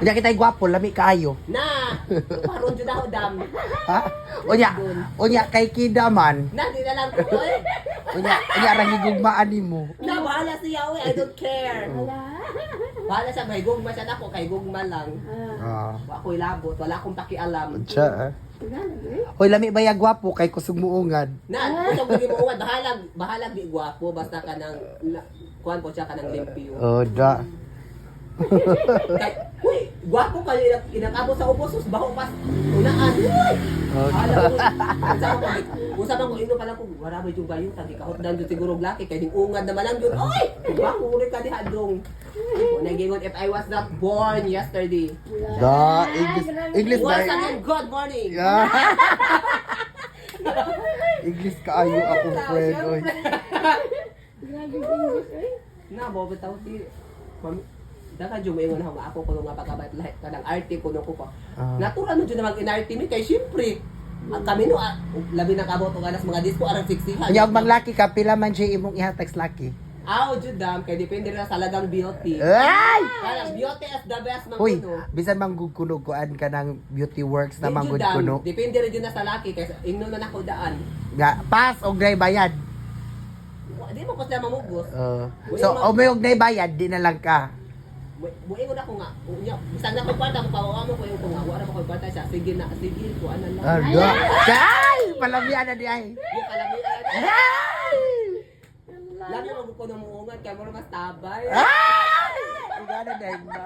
Unya kita'y gwapo, lami kaayo. Na! Paron dyan ako, dam. Ha? Unya kay Kida man. Na, di na lang ko, eh. Unya rangigugmaan nimo. Na, bahala siya, eh. I don't care. Bahala siya, may gugma siya na ako, kay gugma lang. Ah. Ako'y labot, wala akong pakialam. Siya. Hoy, lami ba ya gwapo kay kusog muungan. Na, kung hindi mo uwan, bahala di gwapo, basta ka ng, kuhan po siya ka ng limpyo. Oh, da. Uy, gwapo ka, inakabot sa uposos, baho pas, unaan, uy! Usapan ko, ino pa lang ko, marami yung bayo, tagi kahot dan dyan siguro laki, kaya yung ungad naman lang yun, uy! Gwapo, ulit ka di hadong. Nagingon, if I was not born yesterday. Da, English Was ba? again, good morning. Yeah. English kaayo ako, friend. Oy. Na, bobo tao ti. Dakan dyan mo ingon ako ko nga pagkabat lahat ka ng arte ko nung ko. Natural mo dyan na mag-inarte mi kay siyempre. Kami no, labi na kabot og alas mga disco arang 60 ha. Unya og manglaki ka pila man siya imong ihatag sa laki. Aw, judam kay depende ra sa lagang beauty. Ay! Kaya beauty is the best man Hoy, kuno. bisan man gugkunog kuan ka ng beauty works na Di, manggod judam, kuno. depende ra jud na sa laki kay ingno na nako daan. Nga pass og nay bayad. Di mo ko siya mamugos. So, o may og nay bayad di na lang ka. Buingon ako nga. Unya, bisan na ko kwarta mo pawawa mo ko yung nga wala pa ko kwarta siya. Sige na, sige ko ana lang. Arda. Kay, palamian na di ay. Di pala mi Ay! Lami mo ko na muungan kay mo mas tabay. Ay! Igana dahil na.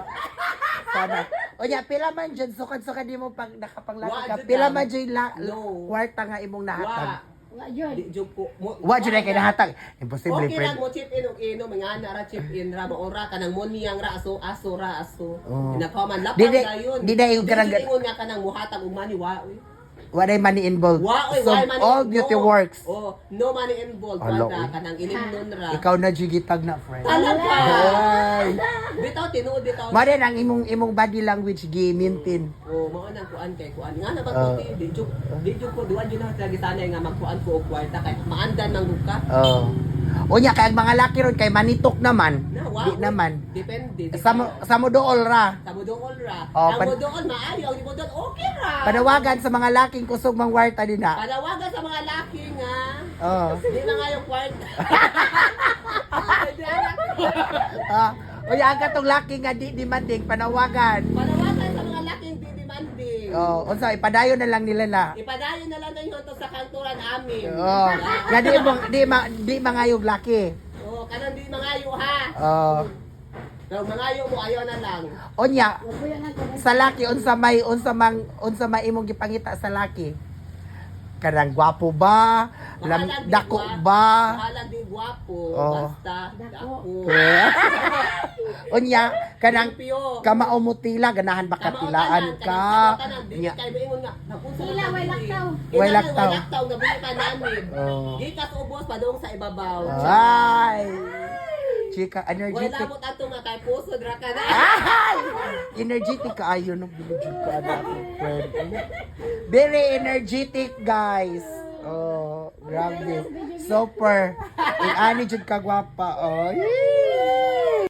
Sana. O niya, pila man dyan, sukad-sukad di mo pag nakapanglaki Wa, ka. dyan Pila lang. man dyan No. kwarta nga imong nahatag. Di jud ko. Wa dyan ay kay nahatag. Imposible, Okay lang friend. mo chip in og ino mga ana ra chip in ra mo ora kanang moniyang ra aso ra aso. Oh. Inapaman lapang Di- dayon. di na yung karang- ingon nga kanang muhatag og money wa. Uy. What ay money involved. So, why money? all beauty works. Oh, no money involved. Alo, Wala uy. kanang ilimnon ra. Ikaw na jigitag na, friend. Talaga. Ay. Bitaw tinuod bitaw. Mare ang imong body language gi-maintain. Oh, mao nang kuan kay kuan. Nga na ba ko di jud ko duan jud na lagi sanay nga magkuan ko og kwarta kay maandan man gud ka. Oh. Unya kay ang mga laki ron kay manitok naman. Na, Di naman. Depende. Sa modool ra. Sa mudool ra. Oh, Ang mudool maayo, ang mudool okay ra. Panawagan sa mga laking kusog mang warta din na. Panawagan sa mga laki nga. Oh. Di na nga yung kwarta. Unya ang katong laki nga di demanding panawagan. Panawagan sa mga laking di demanding. Oh, unsa ipadayon na lang nila na. Ipadayon na lang na yun to sa kanturan amin. Oh. Nga di mangayog laki. Oh, kanang di mangayo ha. Oh. Pero mangayo mo ayaw na lang. Unya sa laki unsa may imong gipangita sa laki. Kanang gwapo ba? Dako ba? Bahalang di gwapo. Oh. Basta dako. Unya kanang Limpyo. kamao mo tila ganahan ba katilaan ka? Nya. Nya. Kay ingon nga, napunsa Tila, way laktaw. Way laktaw. Way laktaw na buhi ka namin. Oh. Di ka ubos padung sa ibabaw. Ay. Chika Way energetic. lamot ato nga kay puso dra ka na. Ay! Energetic kaayo ng bilog ko anak ko, friend. Very energetic, guys. Oh, grabe. Super. Ani jud ka gwapa. Oh. Yee!